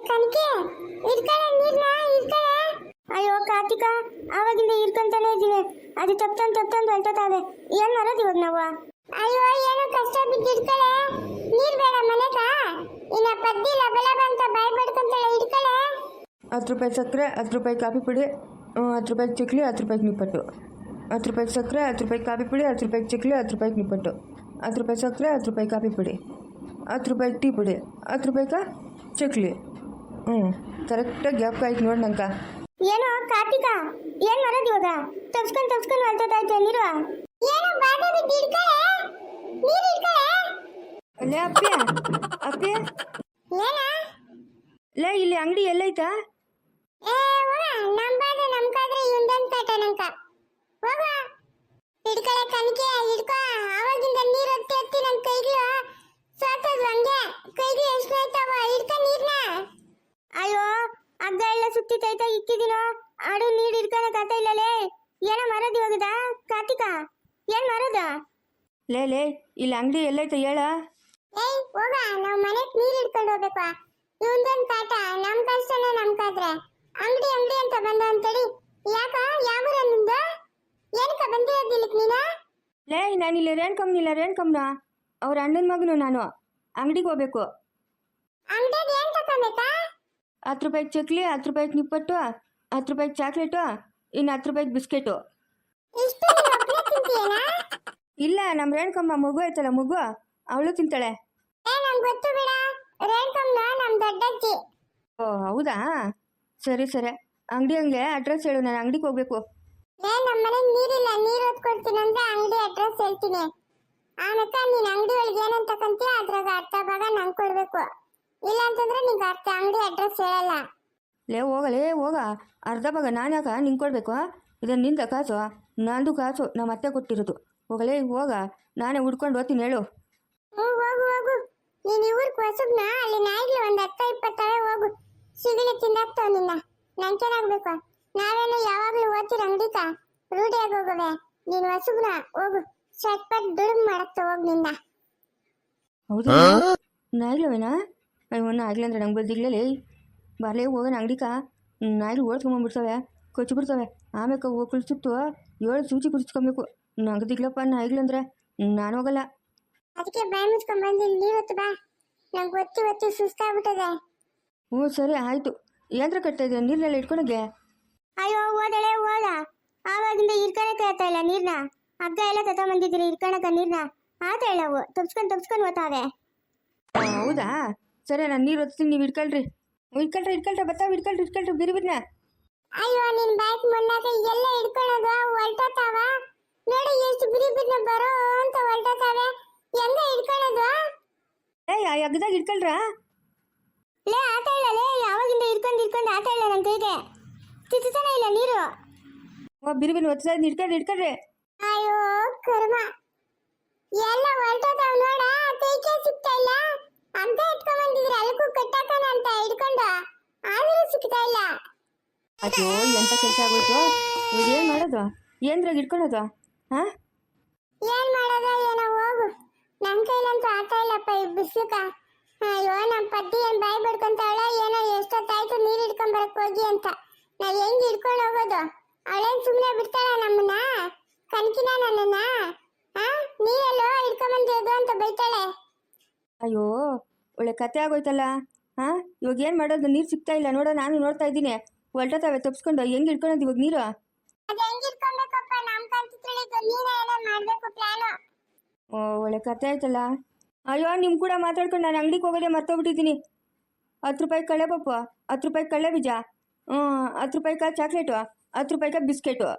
ಕನಕೆ ಇರ್ಕಳೆ ನೀರ್ನ ಇರ್ಕಳೆ. ಅಯ್ಯೋ ಕಾರ್ತಿಕ, ಆವಾಗಿಂದ ಇರ್ಕೊಂತಾನೆ ಇದೀವಿ, ಅದು ತಪ್ತಂದು ಹೊಲ್ಟತಾವೆ. ಏನ್ ಮಾಡೋದು ಇವಾಗ ನಾವು? ಅಯ್ಯೋ ಏನೋ ಕಷ್ಟ ಬಿದ್ದಿರ್ಕಳೆ, ನೀರ್ ಬೇಡ ಮನೆಗ, ಇನ್ನ ಪದ್ದಿ ಲಬಲಬ ಅಂತ ಬಾಯ್ ಬಡ್ಕೊಂತಾಳೆ. ಇರ್ಕಳೆ 10 ರೂಪಾಯಿ ಸಕ್ಕರೆ, 10 ರೂಪಾಯಿ ಕಾಫಿ ಪುಡಿ, 10 ರೂಪಾಯಿ ಚಿಕ್ಲಿ, 10 ರೂಪಾಯಿ ನಿಪ್ಪಟ್ಟು. 10 ರೂಪಾಯಿ ಸಕ್ಕರೆ, 10 ರೂಪಾಯಿ ಕಾಫಿ ಪುಡಿ, 10 ರೂಪಾಯಿ ಚಿಕ್ಲಿ, 10 ರೂಪಾಯಿ ನಿಪ್ಪಟ್ಟು. 10 ರೂಪಾಯಿ ಸಕ್ಕರೆ, 10 ರೂಪಾಯಿ ಕಾಫಿ ಪುಡಿ, 10 ರೂಪಾಯಿ ಟೀ ಪುಡಿ, 10 ರೂಪಾಯಿ ಚಿಕ್ಲಿ. ಕರೆಕ್ಟಾಗಿ ಗ್ಯಾಪ್ ಆಯ್ತು ನೋಡಿ ನಂಗೆ. ಏನೋ ಕಾರ್ತಿಕ, ಏನ್ ಮಾಡೋದು ಇವಾಗ? ತಪ್ಸ್ಕೊಂಡು ಹೊಲ್ಟೋದಾಯ್ತು ನೀರು. ಏನೋ ಬಾಧೆ ಬಿದ್ದು ಇಡ್ಕಳೆ, ನೀರು ಇಡ್ಕಳೆ. ಲೇ ಅಪ್ಪೆ ಏನ ಲೇ, ಇಲ್ಲಿ ಅಂಗಡಿ ಎಲ್ಲೈತಾ? ಏ ಹೋಗ, ನಂಬಾದ್ರೆ ನಮ್ಕಾದ್ರೆ ಇವಂದನ್ ಕಾಟ ನಂಕ. ಹೋಗ ಇಡ್ಕಳೆ ಕನಕೆ, ಇಡ್ಕೊ. ಆವಾಗಿಂದ ನೀರು ಹೊತ್ತಿ ನನ್ ಕೈಗಳು ಸೋತದ್ವು, ಹಂಗೆ ಕೈಗಳು ಎಷ್ಟು ಆಯ್ತಾವ. ಇಡ್ಕ ನೀರ್ನ. ಅಯ್ಯೋ ಹಗ್ಗ ಎಲ್ಲ ಸುತ್ತಿತೈತ ಇಕ್ಕಿದಿನೋ, ಆಡು ನೀರು ಇಡ್ಕೊಳಕ್ ಆತ ಇಲ್ಲಲೇ. ಏನೋ ಮಾಡೋದು ಇವಾಗದ ಕಾರ್ತಿಕ? ಏನ್ ಮಾಡೋದು? ಲೇ ಇಲ್ಲಿ ಅಂಗಡಿ ಎಲ್ಲೈತ ಹೇಳ? ಏಯ್ ಹೋಗ, ನಾವ್ ಮನೆಗ್ ನೀರ್ ಇಡ್ಕೊಂಡು ಹೋಗ್ಬೇಕು. ಇವಂದೊಂದ್ ಕಾಟ, ನಮ್ ಕಷ್ಟನೇ ನಮ್ಕಾದ್ರೆ. ಅಂಗಡಿ ಅಂತ ಬಂದ ಅಂತೇಳಿ. ಯಾಕ ಯಾವ ನಿಂದು? ಏನಕ್ಕ ಬಂದಿರೋದಿಲ್ಲಕ್ ನೀನ? ಲೇ, ನಾನಿಲ್ಲ ರೇಣ್ಕಮ್ನ ಅವ್ರ ಅಣ್ಣನ ಮಗನು. ನಾನು ಅಂಗಡಿಗೆ ಹೋಗ್ಬೇಕು. ಅಂಗಡಿಗೆ ಏನ್ ತಕೊಂಬೇಕಾ? 10 ರೂಪಾಯಿ ಚಕ್ಲಿ, 10 ರೂಪಾಯಿ ನಿಪ್ಪಟ್ಟು, 10 ರೂಪಾಯಿ ಚಾಕ್ಲೇಟು, ಇನ್ನು 10 ರೂಪಾಯಿ ಬಿಸ್ಕೆಟು. ಇಷ್ಟು ನೀನ್ ಒಬ್ನೇ ತಿಂತೀಯೇನಾ? ಇಲ್ಲ, ನಮ್ಮ ರೇಣ್ಕಮ್ಮ ಮಗು ಐತಲ್ಲ, ಮಗು ಅವಳು ತಿಂತಾಳೆ. ಏ ನಂಗ್ ಗೊತ್ತು ಬಿಡ, ರೇಣ್ಕಮ್ನ ನಮ್ ದೊಡ್ಡಜ್ಜಿ. ಓ ಹೌದಾ, ಸರಿ ಅಂಗಡಿ ಅಡ್ರೆಸ್ ಹೇಳು, ನಾನು ಅಂಗಡಿಗೆ ಹೋಗ್ಬೇಕು. ಏ ನಮ್ಮ ಮನೆಗ್ ನೀರಿಲ್ಲ, ನೀರ್ ಹೊತ್ಕೊಡ್ತೀನಿ ಅಂದ್ರೆ ಅಂಗಡಿ ಅಡ್ರೆಸ್ ಹೇಳ್ತೀನಿ. ಆಮೇಕ ನೀನ್ ಅಂಗಡಿ ಒಳಗೆ ಏನಂತ ತಕಂತೀಯ ಅದ್ರಾಗ ಅರ್ಧ ಭಾಗ ನಂಗೆ ಕೊಡ್ಬೇಕು. ಇಲ್ಲ ಅಂತಂದ್ರೆ ನಿಂಗೆ ಅಂಗಡಿ ಅಡ್ರೆಸ್ ಹೇಳಲ್ಲ. ಹೋಗ, ಅರ್ಧ ಭಾಗ ನಾನು ಯಾಕ ನಿಂಗೆ ಕೊಡಬೇಕು? ಇದನ್ನು ನಿಂದ ಕಾಸು, ನಂದು ಕಾಸು, ನಮ್ಮ ಅತ್ತೆ ಕೊಟ್ಟಿರೋದು. ಹೋಗ, ನಾನೇ ಹುಡ್ಕೊಂಡು ಹೋಗ್ತೀನಿ, ಹೇಳು. ಹೋಗು. ನೀನ್ ಇವ್ರಿಗೆ ಹೊಸಬ್ನ, ಅಲ್ಲಿ ನಾಯಿಗಳು ಒಂದ್ 10-20 ಹೋಗು, ಸಿಗಲಿ ತಿಂದಾಕ್ತಾವ ನಿನ್ನ. ನಂಗೇನಾಗ್ಬೇಕು? ನಾವೇನು ಯಾವಾಗ್ಲೂ ಓದ್ತಿರ ಅಂಗಡಿಕ, ರೂಢಿಯಾಗಿ ಹೋಗುವೆ. ನೀನ್ ಹೊಸಬ್ನ, ಹೋಗು, ಚಟ್ಪಟ್ ದುಡುಗ್ ಮಾಡಕ್ತ ಹೋಗ್ ನಿನ್ನ. ಹೌದಾ, ನಾಯಿಗಳವೇನಾ? ಅವನ್ನ ಆಗಿಲ್ಲ ಅಂದ್ರೆ ನಂಗೆ ಬದಿಗ್ಲೇ ಬಾರ್ಲೇ ಹೋಗೋಣ ಅಂಗಡಿಕ. ನಾಯಿಗಳು ಓಡ್ಸ್ಕೊಂಬಂದ್ಬಿಡ್ತವೆ, ಕೊಚ್ಚಿಬಿಡ್ತವೆ. ಆಮೇಲೆ ಹೋಗಿ ಕುಳಿಸುತ್ತು 7 ಸೂಚಿ ಕುಡಿಸ್ಕೊಬೇಕು. ನಂಗೆ ದಿಗ್ಲಪ್ಪ ನಾಯಿಗಳಂದ್ರೆ ನಾನು ಹೋಗಲ್ಲ. ಅದಕ್ಕೆ ಬಾಯಿ ಮುಚ್ಕೊಂಡ್ ಬಂದು ನೀವತ್ತು ಬಾ, ನಂಗೆ ಒತ್ತಿ ಸುಸ್ತಾಗ್ಬಿಟ್ಟದೆ. ಸರಿ ಆಯ್ತು. ಯಂತ್ರ ಕಟ್ತಾ ಇದ್ದೀರ ನೀರ್ನೆಲ್ಲ ಇಟ್ಕೊಳಗೆ? ಅಯ್ಯೋ ಹೋದ, ಆವಾಗಿಂದ ಇರ್ಕಣಕ್ಕೆ ಆಯ್ತಾ ಇಲ್ಲ ನೀರ್ನ. ಹಗ್ಗ ಎಲ್ಲ ತಗೊಂಬಂದಿದ್ದೀರಿ ಇರ್ಕಣಕ ನೀರ್ನ. ಆತ ಹೇಳವು ತಪ್ಸ್ಕೊಂಡು ಓದ್ತಾವೆ. ಹೌದಾ, ಸರಿ, ನಾನು ನೀರು ಹೊತ್ತೀನಿ, ನೀವು ಇಟ್ಕೊಳ್ರಿ. ಬರ್ತಾವೆ, ಇಟ್ಕೊಳ್ರಿ ಬಿರಿಬಿರ್ನ. ಅಯ್ಯೋ ನಿನ್ ಬೈಕ್ ಮುನ್ನಾಕ ಎಲ್ಲ ಹಿಡ್ಕೊಳ್ಳೋದು ಹೊಲ್ಟತಾವ ನೋಡಿ, ಎಷ್ಟು ಬಿರಿಬಿರ್ನ ಬರೋ ಅಂತ ಹೊಲ್ಟತಾವೆ. ಹೆಂಗ ಹಿಡ್ಕೊಳ್ಳೋದು? ಆ ಹಗ್ಗದಾಗ ಇಟ್ಕೊಳ್ರಾ? ಲೇ ಆತ ಇಲ್ಲ, ಯಾವಾಗಿಂದ ಹಿಡ್ಕೊಂಡು ಆತ ಇಲ್ಲ ನನ್ನ ಕೈಗೆ. ತಿತ್ತಾನೆ ಇಲ್ಲ ನೀರು. ಬಿರಿಬಿರ್ನ ಹೊತ್ತಾ ಇಟ್ಕೊಳ್ರಿ. ಅಯ್ಯೋ ಕರ್ಮ, ಎಲ್ಲ ಹೊಲ್ಟತಾವ ನೋಡ, ಕೈಗೆ ಸಿಗ್ತಾ ಇಲ್ಲ. ಅಂತ ಇಟ್ಕೊಂಡ್ಬಂದಿದ್ರೆ ಅಲ್ಗೂ ಕಟ್ಟಾಕನ ಅಂತ ಹಿಡ್ಕೊಂಡು, ಆದ್ರೂ ಸಿಗ್ತಾ ಇಲ್ಲ. ಅಯ್ಯೋ ಎಂತ ಕೆಲಸ ಆಗೋಯ್ತು. ಏನು ಮಾಡೋದು? ಏನ್ರಾಗ ಇಟ್ಕೊಳ್ಳೋದು? ಏನ್ ಮಾಡೋದೋ ಏನೋ, ಹೋಗು. ನನ್ ಕೈಲಂತೂ ಆತ ಇಲ್ಲಪ್ಪ ಈ ಬಿಸ್ಲುಕ. ಅಯ್ಯೋ ನಮ್ಮ ಪದ್ದಿ ಏನ್ ಬಾಯಿ ಬಡ್ಕೊಂತಾವಳ ಏನೋ, ಎಷ್ಟೊತ್ತಾಯ್ತು ನೀರ್ ಹಿಡ್ಕೊಂಡ್ ಬರಕ್ ಹೋಗಿ ಅಂತ. ನಾವ್ ಹೆಂಗ್ ಹಿಡ್ಕೊಂಡು ಹೋಗೋದು? ಅವಳೇನ್ ಸುಮ್ನೆ ಬಿಡ್ತಾಳ ನಮ್ಮನ್ನ? ಕನಕಿನ ನನ್ನನ್ನ ನೀರೆಲ್ಲೋ ಹಿಡ್ಕೊಂಡ್ ಬಂದಿರೋದು ಅಂತ ಬೈತಾಳೆ. ಅಯ್ಯೋ ಒಳ್ಳೆ ಕತೆ ಆಗೋಯ್ತಲ್ಲ. ಇವಾಗ ಏನು ಮಾಡೋದು? ನೀರು ಸಿಗ್ತಾ ಇಲ್ಲ ನೋಡೋ, ನಾನು ನೋಡ್ತಾ ಇದ್ದೀನಿ. ಹೊಲ್ಟತಾವೆ ತಪ್ಸ್ಕೊಂಡು. ಹೆಂಗೆ ಇಟ್ಕೊಳ್ಳೋದು ಇವಾಗ ನೀರು? ಅದ ಹೆಂಗ್ ಹಿಡ್ಕೊಬೇಕಪ್ಪ, ನಮ್ ಕಂತು ತಿಳಿದು ನೀನೇ ಏನೋ ಮಾಡ್ಬೇಕು ಪ್ಲಾನು. ಒಳ್ಳೆ ಕತೆ ಆಯ್ತಲ್ಲ. ಅಯ್ಯೋ ನಿಮ್ಮ ಕೂಡ ಮಾತಾಡ್ಕೊಂಡು ನಾನು ಅಂಗಡಿಗೆ ಹೋಗೋದೇ ಮರ್ತೋಗ್ಬಿಟ್ಟಿದ್ದೀನಿ. 10 ರೂಪಾಯಿ ಕಳ್ಳೆ ಪಪ್ಪು, 10 ರೂಪಾಯಿ ಕಳ್ಳೆ ಬೀಜ, 10 ರೂಪಾಯಿ ಚಾಕ್ಲೇಟು, 10 ರೂಪಾಯಿ ಬಿಸ್ಕೆಟು.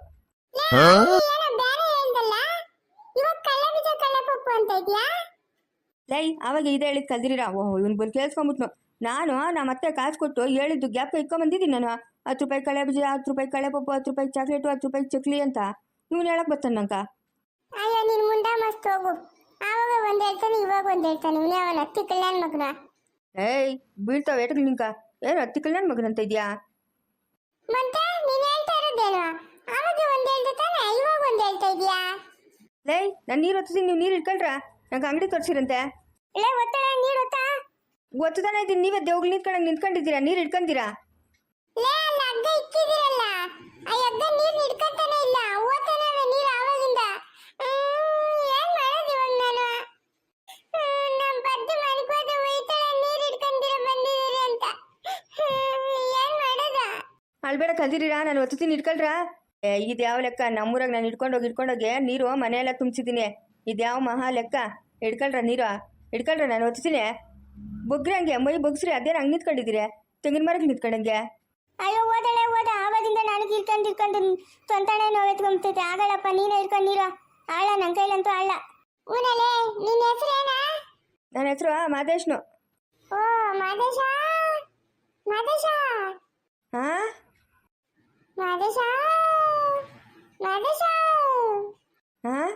ಲೈ ಆವಾಗ ಇದೇ ಹೇಳಿದ್ ಕಲ್ದಿರಾ? ಇವನು ಬಂದು ಕೇಳಿಸ್ಕೊಂಬಿಟ್ನು. ನಾನು ನಮ್ಮ ಅತ್ತೆ ಕಾಸು ಕೊಟ್ಟು ಹೇಳಿದ್ದು ಗ್ಯಾಪ್ ಇಟ್ಕೊಂಬಂದಿದ್ದೀನಿ ನಾನು. 10 ರೂಪಾಯಿ ಕಳ್ಳೆ ಬೀಜ, 10 ರೂಪಾಯಿ ಕಳ್ಳೆ ಪಪ್ಪು, 10 ರೂಪಾಯಿ ಚಾಕ್ಲೇಟು, 10 ರೂಪಾಯಿ ಚಕ್ಲಿ ಅಂತ ಇವನು ಹೇಳಕ್ ಬರ್ತಾನೆ ನಂಕ. ಅಯ್ಯೋ ನಿನ್ ಮುಂಡ ಮಸ್ತ್ ಹೋಗು. ಆವಾಗ ಒಂದ್ ಹೇಳ್ತಾನೆ, ಇವಾಗ ಒಂದ್ ಹೇಳ್ತಾನೆ. ಇವನೇ ಅವನ ಅತ್ತಿ ಕಲ್ಯಾಣ ಮಗನ. ಬೀಳ್ತಾವ ಏಟಗಳು ನಿಂಕ. ಏನು ಅತ್ತಿ ಕಲ್ಯಾಣ ಮಗನಂತ ಇದೆಯಾ? ಮತ್ತೆ ನೀನ್ ಹೇಳ್ತಾ ಇರೋದೇನು? ಆವಾಗ ಒಂದ್ ಹೇಳ್ದೆ ತಾನೆ, ಇವಾಗ ಒಂದ್ ಹೇಳ್ತಾ ಇದೀಯಾ? ನಾನು ನೀರು ಹೊತ್ತೀನಿ, ನೀವು ನೀರು ಇಟ್ಕೊಳ್ರ. ನಂಗೆ ಅಂಗಡಿ ತೋರಿಸಿರಂತೆ. ಒತ್ತಡ ನೀರು ಹೊತ್ತಾ ಗೊತ್ತದಾನ ಇದ್ದೀನಿ, ನೀವೇ ದೇವ್ಗಳು ನಿಂತ್ಕೊಂಡಿದ್ದೀರಾ, ನೀರು ಇಟ್ಕೊಂತೀರಾ? ಲೇ ಅಲ್ಲ ಹಗ್ಗ ಇಕ್ಕಿದಿರಲ್ಲ, ಆ ಹಗ್ಗ ನೀರ್ ಹಿಡ್ಕಂತಾನೆ ಇಲ್ಲ, ಓತಾನೆ ನೀರ್ ಆವಾಗಿಂದ. ಏನ್ ಮಾಡೋದು ಇವಾಗ ನಾನು? ನಮ್ ಪದ್ದು ಮನ್ಕೋದ ಒಯ್ತಾಳೆ ನೀರ್ ಹಿಡ್ಕಂದಿರ ಬಂದಿದ್ದೀರಿ ಅಂತ. ಏನ್ ಮಾಡೋದ? ಅಳ್ಬೇಡ ಕಲ್ದಿರೀರಾ, ನಾನು ಒತ್ತೀನಿ ಇಟ್ಕೊಳ್ರ. ಇದು ಯಾವ ಲೆಕ್ಕ? ನಮ್ಮೂರಾಗ ನಾನು ಇಟ್ಕೊಂಡೋಗಿ ನೀರು ಮನೆಯೆಲ್ಲ ತುಂಬಿಸಿದ್ದೀನಿ. ಇದು ಯಾವ ಮಹಾ ಲೆಕ್ಕ? ಹಿಡ್ಕೊಳ್ರ ನೀರು, ಹಿಡ್ಕೊಳ್ರ, ನಾನು ಒತ್ತೀನಿ. ಬೊಗ್ರಿ ಹಂಗೆ ಮೈ ಬೊಗ್ಸ್ರಿ, ಅದೇನು ಹಂಗೆ ನಿಂತ್ಕೊಂಡಿದ್ದೀರಿ ತೆಂಗಿನ ಮರಕ್ಕೆ ನಿಂತ್ಕೊಂಡಂಗೆ? ಅಯ್ಯೋ ಓದಳೆ ಓದ, ಆವಾಗಿಂದ ನಾನು ಇರ್ಕೊಂಡು ತೊಂತಾಳೆ ನೋವೆತ್ಕೊಂಬತೈತೆ. ಆಗಲ್ಲಪ್ಪ, ನೀನೇ ಇರ್ಕೊಂಡು ನೀರು ಆಳ, ನನ್ನ ಕೈಲಂತೂ ಆಳ. ಊನಲೆ ನಿನ್ನ ಹೆಸರೇನಾ? ನನ್ನ ಹೆಸರು ಮಾದೇಶ್ನು. ಓ ಮಾದೇಶ, ಮಾದೇಶ, ಹಾಂ ಮಾದೇಶ, ಮಾದೇಶ. ಹಾಂ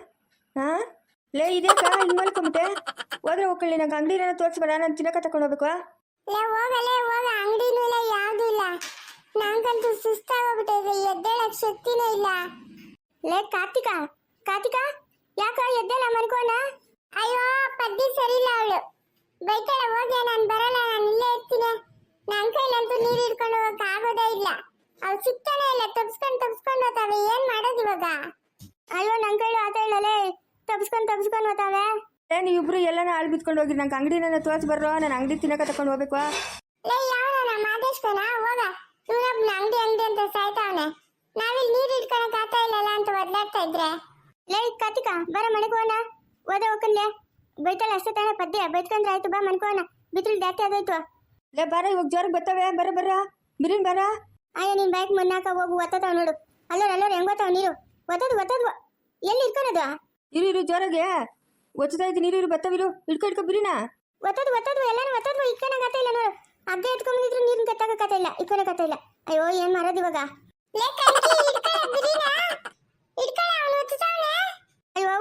ಹಾಂ ಲೇ ಇದೇಕ ಹಿಂಗೆ ಮಲ್ಕೊಂಬಿಟ್ಟೆ? ಹೋದ್ರೆ ಹೋಗ್ಕೊಳ್ಳಿ, ನಂಗೆ ಅಂಗಡಿನ ತೋರಿಸ್ಬೇಡ, ನಾನು ತಿನ್ನಕ ತಗೊಂಡು ಹೋಗ್ಬೇಕು. ಲೇ ಹೋಗಲೇ ಹೋಗ, ಅಂಗಡಿನೂ ಇಲ್ಲ ಯಾವ್ದು ಇಲ್ಲ. ನಂಗಂತೂ ಸುಸ್ತಾಗೋಗ್ಬಿಟ್ಟಿದೆ, ಎದ್ದೇಳಕ್ ಶಕ್ತಿನೇ ಇಲ್ಲ. ಲೇ ಕಾರ್ತಿಕ, ಕಾರ್ತಿಕ, ಯಾಕ ಎದ್ದೇಳ ಮನ್ಕೋಣ? ಅಯ್ಯೋ ಪದ್ದಿ ಸರಿ ಇಲ್ಲ ಅವಳು, ಬೈತಾಳ. ಹೋಗಿ ನಾನು ಬರಲ್ಲ, ನಾನು ಇಲ್ಲೇ ಇರ್ತೀನಿ. ನನ್ನ ಕೈಲಂತೂ ನೀರು ಹಿಡ್ಕೊಂಡು ಹೋಗಕ್ ಆಗೋದೇ ಇಲ್ಲ. ಅವ್ಳು ಸಿಗ್ತಾನೆ ಇಲ್ಲ, ತಪ್ಸ್ಕೊಂಡು ಹೋತಾವೆ. ಏನ್ ಮಾಡೋದು ಇವಾಗ? ಅಯ್ಯೋ ನನ್ನ ಕೈಲು ಆತ ಇಲ್ಲಲೇ, ತಪ್ಸ್ಕೊಂಡು ಹೋತಾವೆ. ನೀವಿಬ್ರು ಎಲ್ಲಾನ ಆಳು ಬಿತ್ಕೊಂಡು ಹೋಗಿ ನಂಗೆ ಅಂಗಡಿನ ತೋರಿಸಿ ಬರ್ರೋ, ನಾನು ಅಂಗಡಿ ತಿನ್ನಕ ತಗೊಂಡು ಹೋಗ್ಬೇಕು. ಲೇ ಯಾವನ ಮಾದೇಶ್ಕನ? ಹೋಗ, ಇವನೊಬ್ನ ಅಂಗಡಿ ಅಂತ ಸಾಯ್ತಾವನೆ. ನಾವಿಲ್ಲಿ ನೀರು ಹಿಡ್ಕೊಳಕ್ ಆತಾ ಇಲ್ಲಲ್ಲ ಅಂತ ಒದ್ಲಾಡ್ತಾ ಇದ್ರೆ. ಲೇ ಕಾರ್ತಿಕ, ಬರ ಮನೆಗೋಣ. ಓದ ಹೋಗನ್ಲೆ, ಬೈತಾಳೆ ಅಷ್ಟೇ ತಾನೆ ಪದ್ಯ. ಬೈತ್ಕೊಂಡ್ರೆ ಆಯ್ತು, ಬಾ ಮನ್ಕೋಣ. ಬಿಸಿಲು ಜಾಸ್ತಿ ಆಗೋಯ್ತು. ಲೇ ಬಾರ, ಇವಾಗ ಜೋರಿಗೆ ಬರ್ತವೆ, ಬರ ಬಿರಿನ್ ಬರ. ಅಯ್ಯ ನಿನ್ ಬೈಕ್ ಮುನ್ನಾಕ ಹೋಗು, ಒತ್ತತಾವ್ ನೋಡು. ಅಲ್ಲೋರ್ ಹೆಂಗೋತಾವ್ ನೀರು. ಒತ್ತದ್ವು ಎಲ್ಲಿ ಇಟ್ಕೊಳೋದು? ಇರು ಜೋರಾಗೆ ಒಚ್ಚತಾ ಇದ್ದೀನಿ. ಇರು ಬತ್ತವಿರು, ಇಟ್ಕೊ ಬಿರಿನಾ. ಒತ್ತದ್ವು ಎಲ್ಲಾನು ಒತ್ತದ್ವು. ಇಟ್ಕೊಳಕ್ ಆತ ಇಲ್ಲ ನೋಡು. ಹಗ್ಗ ಎತ್ಕೊಂಡ್ಬಿಟ್ಟಿದ್ರು ನೀರಿನ ಕತ್ತಾಗತ್ತ ಇಲ್ಲ, ಇಟ್ಕೊಳಕ್ ಇಲ್ಲ. ಅಯ್ಯೋ ಏನ್ ಮಾಡೋದು ಇವಾಗ? ಅಯ್ಯೋ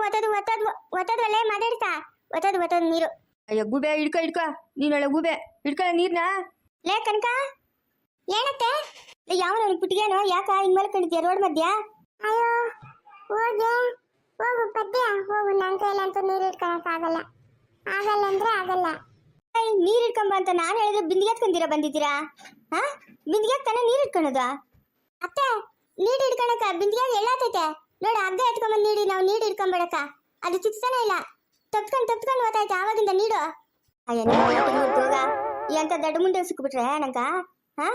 ಒತ್ತದ್ವಲ್ಲೇ ಮಾತಾಡ್ತಾ. ಒತ್ತದ್ ನೀರು. ಅಯ್ಯೋ ಗೂಬೆ ಇಡ್ಕೊ ನೀನೊಳ್ಳೆ ಗೂಬೆ ಇಡ್ಕೊಳ್ಳ ನೀರ್ನ. ಲೇ ಕನಕ, ಏನತ್ತೆ? ಯಾವ ಪುಟ್ಟಿಗೇನೋ ಯಾಕ ಹಿಂಗ್ ಮಲ್ಕೊಂಡಿದ್ಯಾ ರೋಡ್ ಮಧ್ಯ? ಅಯ್ಯೋ ಹೋಗು ಪದ್ಯ, ಹೋಗು. ನನ್ನ ಕೈಲಂತೂ ನೀರು ಇಟ್ಕೊಳಕ್ ಆಗಲ್ಲ ಅಂದ್ರೆ ಆಗಲ್ಲ. ನೀರ್ ಇಟ್ಕೊಂಬ ಅಂತ ನಾನು ಹೇಳಿದ್ರೆ ಬಿಂದಿಗೆ ಎತ್ಕೊಂಡಿರ ಬಂದಿದ್ದೀರಾ? ಹಾ, ಬಿಂದಿಗೆ ತಾನೇ ನೀರ್ ಇಟ್ಕೊಳೋದು? ಅತ್ತೆ, ನೀರ್ ಇಟ್ಕೊಳಕ ಬಿಂದಿಗೆ ಎಲ್ಲಾತೈತೆ ನೋಡ. ಹಗ್ಗ ಎತ್ಕೊಂಬಂದ್ ನೀಡಿ, ನಾವು ನೀರ್ ಇಟ್ಕೊಂಬೇಡಕ. ಅದು ಚಿಕ್ತಾನೆ ಇಲ್ಲ, ತಪ್ಸ್ಕೊಂಡು ಓದಾಯ್ತು ಆವಾಗಿಂದ ನೀಡು. ಅಯ್ಯ ಹೋಗ, ಎಂತ ದಡ್ಡ ಮುಂಡೆ ಸಿಕ್ಬಿಟ್ರೆ ನಂಗ? ಹಾ,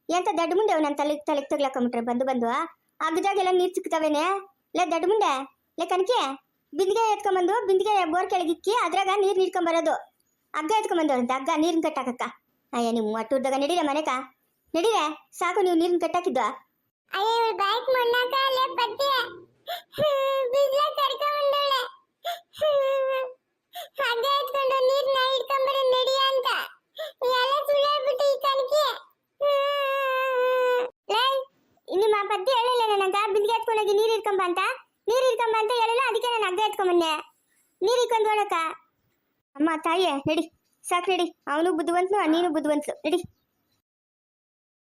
ಎಂತ ದಡ್ಡ ಮುಂಡೆ ನನ್ನ ತಲೆಗೆ ತಗ್ಲಾಕೊಂಬಿಟ್ರೆ ಬಂದು ಹಗ್ಗದಾಗೆಲ್ಲ ನೀರ್ ಸಿಕ್ತವೇನೆ. ಲೇ ದಡ್ಡ ಮುಂಡೆ, ಲೇ ಕನಕಿ, ಬಿಂದಿಗೆ ಎತ್ಕೊಂಬಂದು ಬಿಂದಿಗೆ ಬೋರ್ ಕೆಳಗಿಕ್ಕಿ ಅದ್ರಾಗ ನೀರ್ ನೀಡ್ಕೊಂಬರೋದು. ಹಗ್ಗ ಎತ್ಕೊಂಬಂದು ಅಂತ ಹಗ್ಗ ನೀರಿನ ಕಟ್ಟಾಕಕ್ಕ. ಅಯ್ಯ ನಿಮ್ಮ ಅಟ್ಟೂರ್ದಾಗ ನಡೀರೆ ಮನೆಕ, ನಡೀರೆ ಸಾಕು. ನೀವು ನೀರಿನ ಕಟ್ಟಾಕಿದ್ವಾ? ಅಯ್ಯ ಬೈಕ್ ಮಣ್ಣಾಕ ಲೇ ಪದ್ಯ, ಬಿಸ್ಲ ಕರ್ಕೊಂಡ್ಬಂದೋಳೆ. ಹಗ್ಗ ಎತ್ಕೊಂಡು ನೀರ್ನ ಇಟ್ಕೊಂಬರ ನಡಿಯ ಅಂತ ಎಲ್ಲ ಸುಳ್ಳೇಳ್ಬಿಟ್ಟು ಈ ಕನಕಿ. ಲೇ ನಿಮ್ಮ ಪದ್ಯ ಹೇಳಿಲ್ಲ ನನಗ ಬಿಂದಿಗೆ ಎತ್ಕೊಂಡೋಗಿ ನೀರ್ ಇಟ್ಕೊಂಬ ಅಂತ ಹೇಳಿಲ್ಲ. ಅದಕ್ಕೆ ನಾನು ಹಗ್ಗ ಎತ್ಕೊಂಬನ್ನೆ ನೀರ್ ಇಟ್ಕೊಂಡು ಓಡಕ. ಅಮ್ಮ ತಾಯಿಯೇ ನಡಿ, ಸಾಕು ನಡಿ. ಅವನು ಬುದ್ಧಿವಂತನು, ನೀನು ಬುದ್ಧಿವಂತಲು, ನಡಿ.